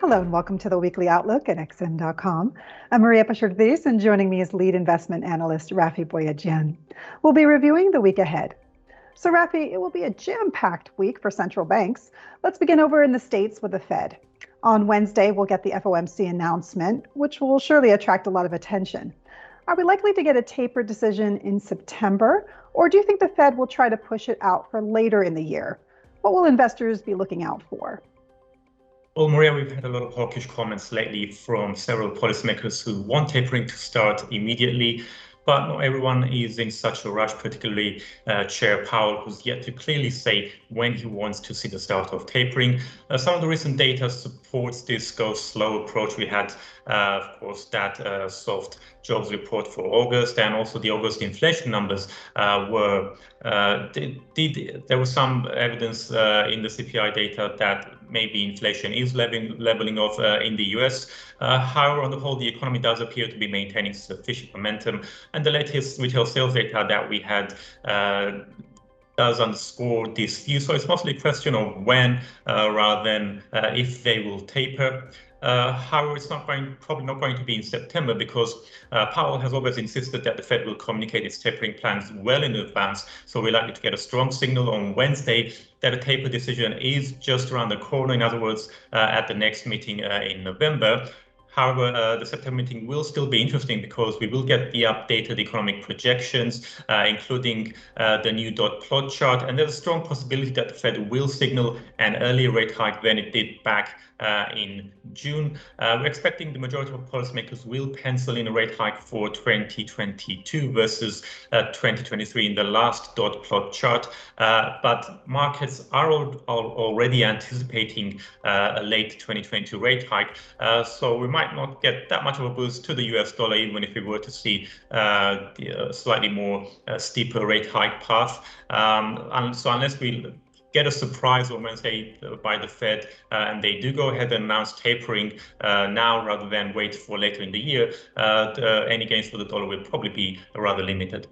Hello and welcome to the Weekly Outlook at XN.com. I'm Maria Pachurdes, and joining me is lead investment analyst Rafi Boyajian. We'll be reviewing the week ahead. So Rafi, it will be a jam-packed week for central banks. Let's begin over in the States with the Fed. On Wednesday, we'll get the FOMC announcement, which will surely attract a lot of attention. Are we likely to get a taper decision in September, or do you think the Fed will try to push it out for later in the year? What will investors be looking out for? Well, Maria, we've had a lot of hawkish comments lately from several policymakers who want tapering to start immediately, but not everyone is in such a rush, particularly Chair Powell, who's yet to clearly say when he wants to see the start of tapering. Some of the recent data supports this go slow approach. We had, of course, that soft jobs report for August, and also the August inflation numbers there was some evidence in the CPI data that maybe inflation is leveling off in the US. However, on the whole, the economy does appear to be maintaining sufficient momentum, and the latest retail sales data that we had does underscore this view. So it's mostly a question of when rather than if they will taper. However, it's probably not going to be in September, because Powell has always insisted that the Fed will communicate its tapering plans well in advance. So we're likely to get a strong signal on Wednesday that a taper decision is just around the corner. In other words, at the next meeting in November. However, the September meeting will still be interesting because we will get the updated economic projections, including the new dot plot chart. And there's a strong possibility that the Fed will signal an earlier rate hike than it did back in June. We're expecting the majority of policymakers will pencil in a rate hike for 2022 versus 2023 in the last dot plot chart. But markets are already anticipating a late 2022 rate hike. So we might not get that much of a boost to the US dollar, even if we were to see the slightly more steeper rate hike path. And so unless we get a surprise on Wednesday by the Fed, and they do go ahead and announce tapering now rather than wait for later in the year, any gains for the dollar will probably be rather limited.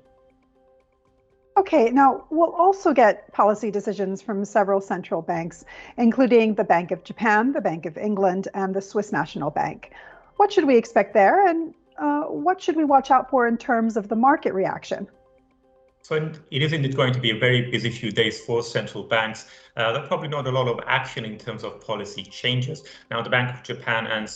Okay, now we'll also get policy decisions from several central banks, including the Bank of Japan, the Bank of England, and the Swiss National Bank. What should we expect there, and what should we watch out for in terms of the market reaction? So it is indeed going to be a very busy few days for central banks. There's probably not a lot of action in terms of policy changes. Now, the Bank of Japan and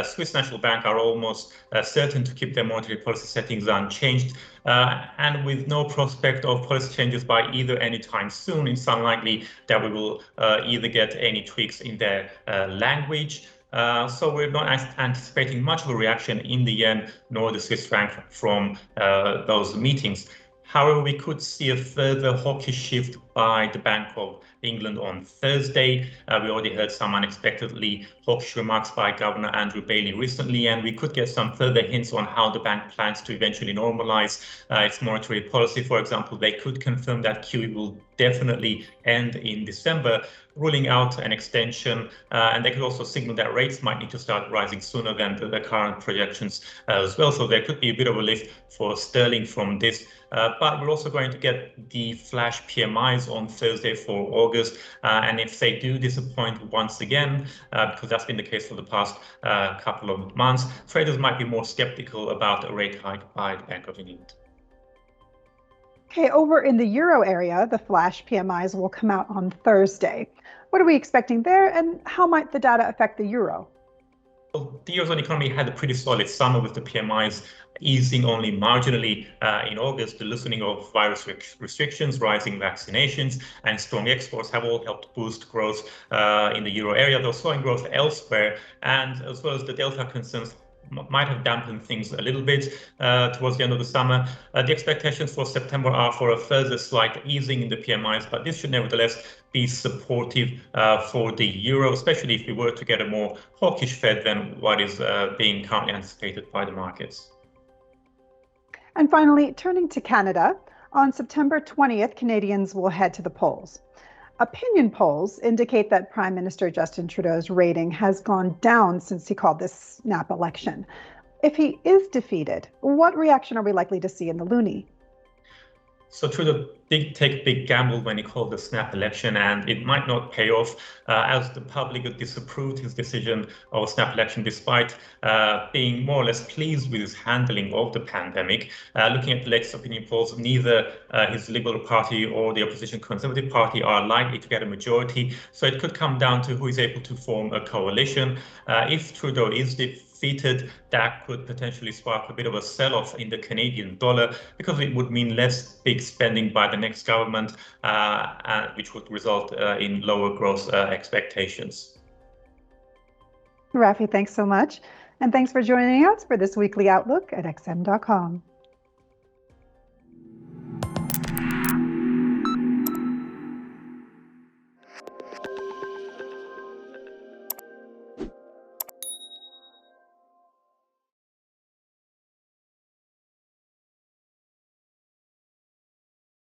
Swiss National Bank are almost certain to keep their monetary policy settings unchanged. And with no prospect of policy changes by either anytime soon, it's unlikely that we will either get any tweaks in their language. So we're not anticipating much of a reaction in the yen nor the Swiss franc from those meetings. However, we could see a further hawkish shift by the Bank of England on Thursday. We already heard some unexpectedly hawkish remarks by Governor Andrew Bailey recently, and we could get some further hints on how the bank plans to eventually normalize its monetary policy. For example, they could confirm that QE will definitely end in December, ruling out an extension, and they could also signal that rates might need to start rising sooner than the current projections as well. So there could be a bit of a lift for sterling from this. But we're also going to get the flash PMIs on Thursday for August. And if they do disappoint once again, because that's been the case for the past couple of months, traders might be more skeptical about a rate hike by the Bank of England. Okay, over in the euro area, the flash PMIs will come out on Thursday. What are we expecting there, and how might the data affect the euro? Well, the Eurozone economy had a pretty solid summer, with the PMIs easing only marginally in August. The loosening of virus restrictions, rising vaccinations, and strong exports have all helped boost growth in the euro area, though slowing growth elsewhere, and as well as the Delta concerns might have dampened things a little bit towards the end of the summer. The expectations for September are for a further slight easing in the PMIs, but this should nevertheless be supportive for the euro, especially if we were to get a more hawkish Fed than what is being currently anticipated by the markets. And finally, turning to Canada, on September 20th, Canadians will head to the polls. Opinion polls indicate that Prime Minister Justin Trudeau's rating has gone down since he called this snap election. If he is defeated, what reaction are we likely to see in the loonie? So Trudeau did take a big gamble when he called the snap election, and it might not pay off as the public disapproved his decision of a snap election, despite being more or less pleased with his handling of the pandemic. Looking at the latest opinion polls, neither his Liberal Party or the opposition Conservative Party are likely to get a majority. So it could come down to who is able to form a coalition. If Trudeau is defeated, that could potentially spark a bit of a sell-off in the Canadian dollar, because it would mean less big spending by the next government, which would result in lower growth expectations. Rafi, thanks so much. And thanks for joining us for this weekly outlook at XM.com.